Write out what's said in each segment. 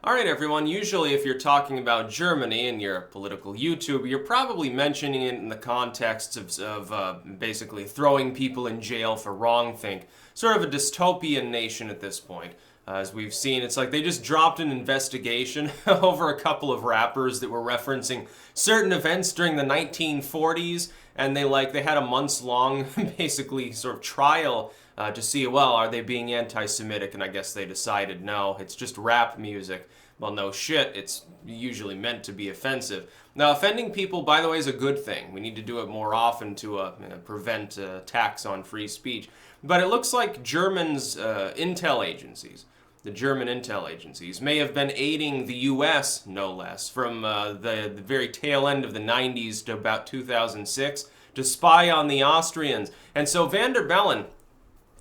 Alright everyone, usually if you're talking about Germany and you're a political YouTuber, you're probably mentioning it in the context of basically throwing people in jail for wrongthink. Sort of a dystopian nation at this point. As we've seen, it's like they just dropped an investigation over a couple of rappers that were referencing certain events during the 1940s, and they had a months long basically sort of trial to see, well, are they being anti-Semitic? And I guess they decided no, it's just rap music. Well, no shit, it's usually meant to be offensive. Now, offending people, by the way, is a good thing. We need to do it more often to prevent attacks on free speech. But it looks like Germans' intel agencies, the German intel agencies, may have been aiding the U.S., no less, from the very tail end of the 90s to about 2006 to spy on the Austrians. And so van der Bellen,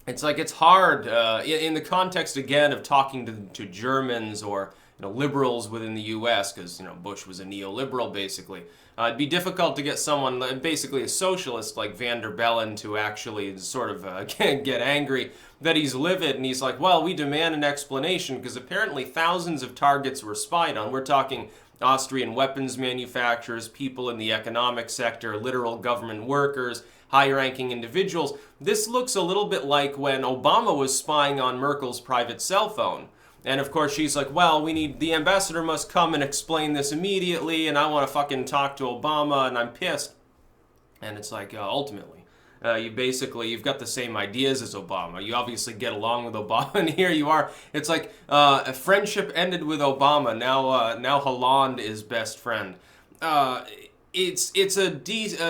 it's like it's hard in the context again of talking to Germans or liberals within the U.S. because Bush was a neoliberal basically. It'd be difficult to get someone basically a socialist like van der Bellen to actually sort of get angry that he's livid and he's like, well, we demand an explanation because apparently thousands of targets were spied on. We're talking Austrian weapons manufacturers, people in the economic sector, literal government workers, high-ranking individuals. This looks a little bit like when Obama was spying on Merkel's private cell phone. And of course she's like, well, the ambassador must come and explain this immediately, and I want to fucking talk to Obama, and I'm pissed. And it's like, ultimately, you've got the same ideas as Obama. You obviously get along with Obama, and here you are. It's like a friendship ended with Obama. Now Hollande is best friend. It's a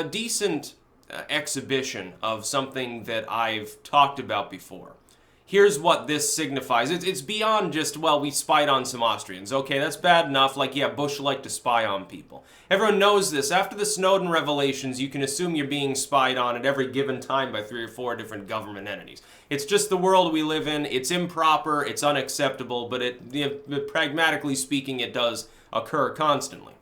decent exhibition of something that I've talked about before. Here's what this signifies. It's beyond just, well, we spied on some Austrians. Okay, that's bad enough. Like, yeah, Bush liked to spy on people. Everyone knows this. After the Snowden revelations, you can assume you're being spied on at every given time by 3 or 4 different government entities. It's just the world we live in. It's improper. It's unacceptable. But pragmatically speaking, it does occur constantly.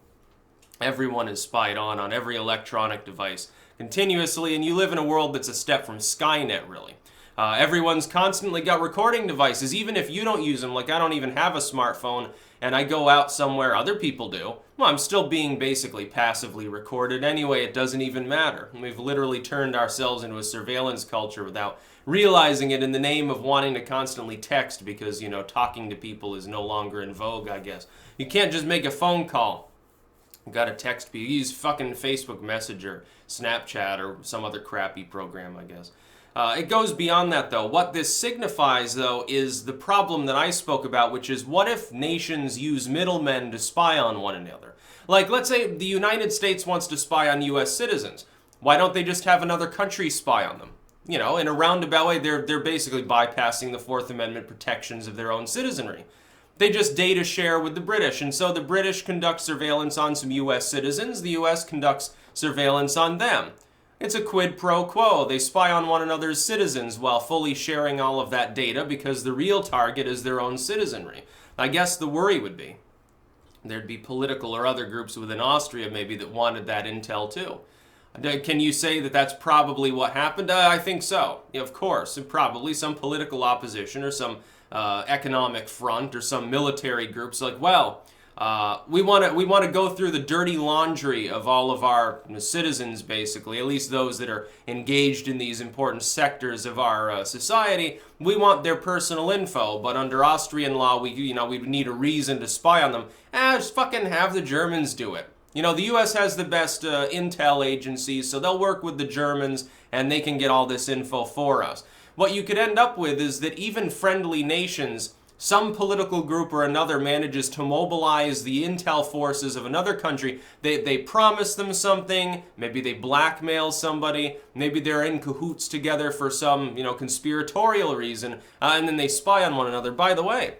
Everyone is spied on every electronic device continuously, and you live in a world that's a step from Skynet, really. Everyone's constantly got recording devices, even if you don't use them. Like, I don't even have a smartphone, and I go out somewhere other people do. Well, I'm still being basically passively recorded anyway. It doesn't even matter. We've literally turned ourselves into a surveillance culture without realizing it in the name of wanting to constantly text because, talking to people is no longer in vogue, I guess. You can't just make a phone call. You gotta text people. You use fucking Facebook Messenger, Snapchat, or some other crappy program, I guess. It goes beyond that, though. What this signifies, though, is the problem that I spoke about, which is what if nations use middlemen to spy on one another? Like, let's say the United States wants to spy on U.S. citizens. Why don't they just have another country spy on them? In a roundabout way, they're basically bypassing the Fourth Amendment protections of their own citizenry. They just data share with the British, and so the British conduct surveillance on some U.S. citizens, the U.S. conducts surveillance on them. It's a quid pro quo. They spy on one another's citizens while fully sharing all of that data because the real target is their own citizenry. I guess the worry would be there'd be political or other groups within Austria maybe that wanted that intel too. Can you say that that's probably what happened? I think so. Of course, and probably some political opposition or some economic front or some military groups like, well, we want to go through the dirty laundry of all of our citizens, basically, at least those that are engaged in these important sectors of our society. We want their personal info, but under Austrian law, we need a reason to spy on them. Just fucking have the Germans do it. The U.S. has the best intel agencies, so they'll work with the Germans, and they can get all this info for us. What you could end up with is that even friendly nations, some political group or another manages to mobilize the intel forces of another country. They promise them something. Maybe they blackmail somebody. Maybe they're in cahoots together for some, conspiratorial reason. And then they spy on one another. By the way,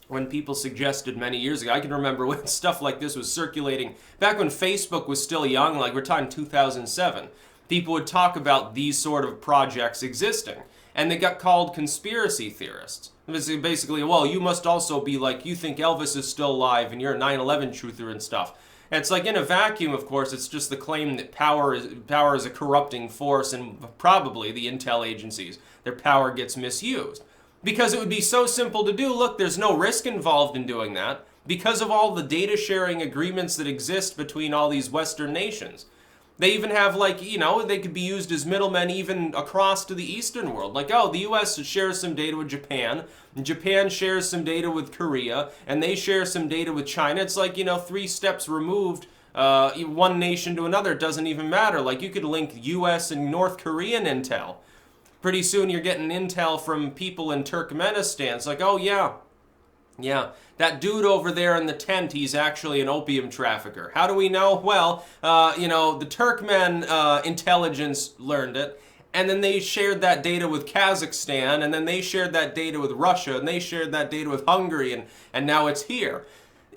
when people suggested many years ago, I can remember when stuff like this was circulating, back when Facebook was still young, like we're talking 2007, people would talk about these sort of projects existing. And they got called conspiracy theorists. Basically, well, you must also be like, you think Elvis is still alive and you're a 9/11 truther and stuff. And it's like in a vacuum, of course, it's just the claim that power is a corrupting force and probably the intel agencies, their power gets misused. Because it would be so simple to do. Look, there's no risk involved in doing that because of all the data sharing agreements that exist between all these Western nations. They even have, like, they could be used as middlemen even across to the Eastern world. Like, oh, the US shares some data with Japan, and Japan shares some data with Korea, and they share some data with China. It's like, 3 steps removed, one nation to another. It doesn't even matter. Like, you could link US and North Korean intel. Pretty soon you're getting intel from people in Turkmenistan. It's like, oh, yeah, that dude over there in the tent, he's actually an opium trafficker. How do we know? Well, the Turkmen intelligence learned it, and then they shared that data with Kazakhstan, and then they shared that data with Russia, and they shared that data with Hungary, and now it's here.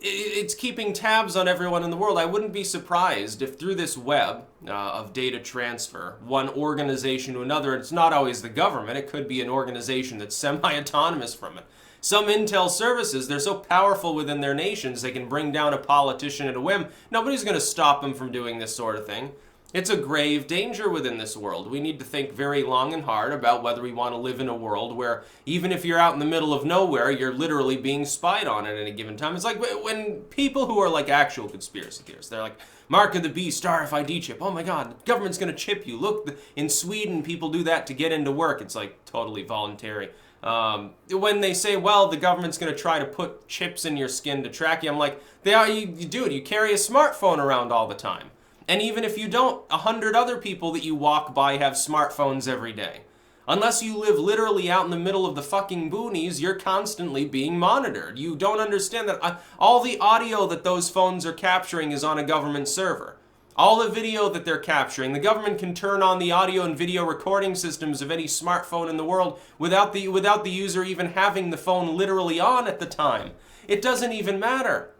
It's keeping tabs on everyone in the world. I wouldn't be surprised if through this web of data transfer, one organization to another, it's not always the government, it could be an organization that's semi-autonomous from it. Some intel services, they're so powerful within their nations, they can bring down a politician at a whim. Nobody's going to stop them from doing this sort of thing. It's a grave danger within this world. We need to think very long and hard about whether we want to live in a world where even if you're out in the middle of nowhere, you're literally being spied on at any given time. It's like when people who are like actual conspiracy theorists, they're like, Mark of the Beast, RFID chip. Oh my God, the government's going to chip you. Look, in Sweden, people do that to get into work. It's like totally voluntary. When they say, well, the government's going to try to put chips in your skin to track you, I'm like, you do it. You carry a smartphone around all the time. And even if you don't, 100 other people that you walk by have smartphones every day. Unless you live literally out in the middle of the fucking boonies, you're constantly being monitored. You don't understand that all the audio that those phones are capturing is on a government server. All the video that they're capturing, the government can turn on the audio and video recording systems of any smartphone in the world without the user even having the phone literally on at the time. It doesn't even matter.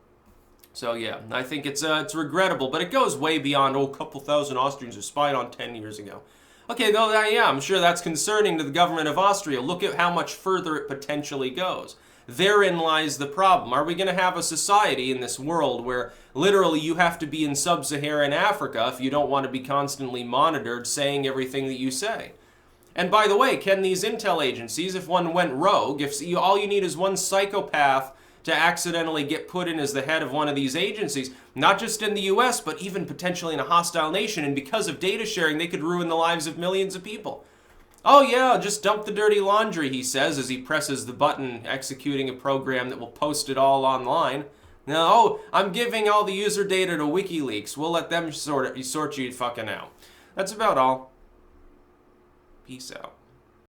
So yeah, I think it's regrettable, but it goes way beyond, a couple thousand Austrians were spied on 10 years ago. Okay, though, yeah, I'm sure that's concerning to the government of Austria. Look at how much further it potentially goes. Therein lies the problem. Are we going to have a society in this world where literally you have to be in sub-Saharan Africa if you don't want to be constantly monitored saying everything that you say? And by the way, can these intel agencies, if one went rogue, all you need is one psychopath to accidentally get put in as the head of one of these agencies, not just in the US, but even potentially in a hostile nation, and because of data sharing, they could ruin the lives of millions of people. Oh yeah, just dump the dirty laundry, he says as he presses the button executing a program that will post it all online. Now, I'm giving all the user data to WikiLeaks. We'll let them sort you fucking out. That's about all. Peace out.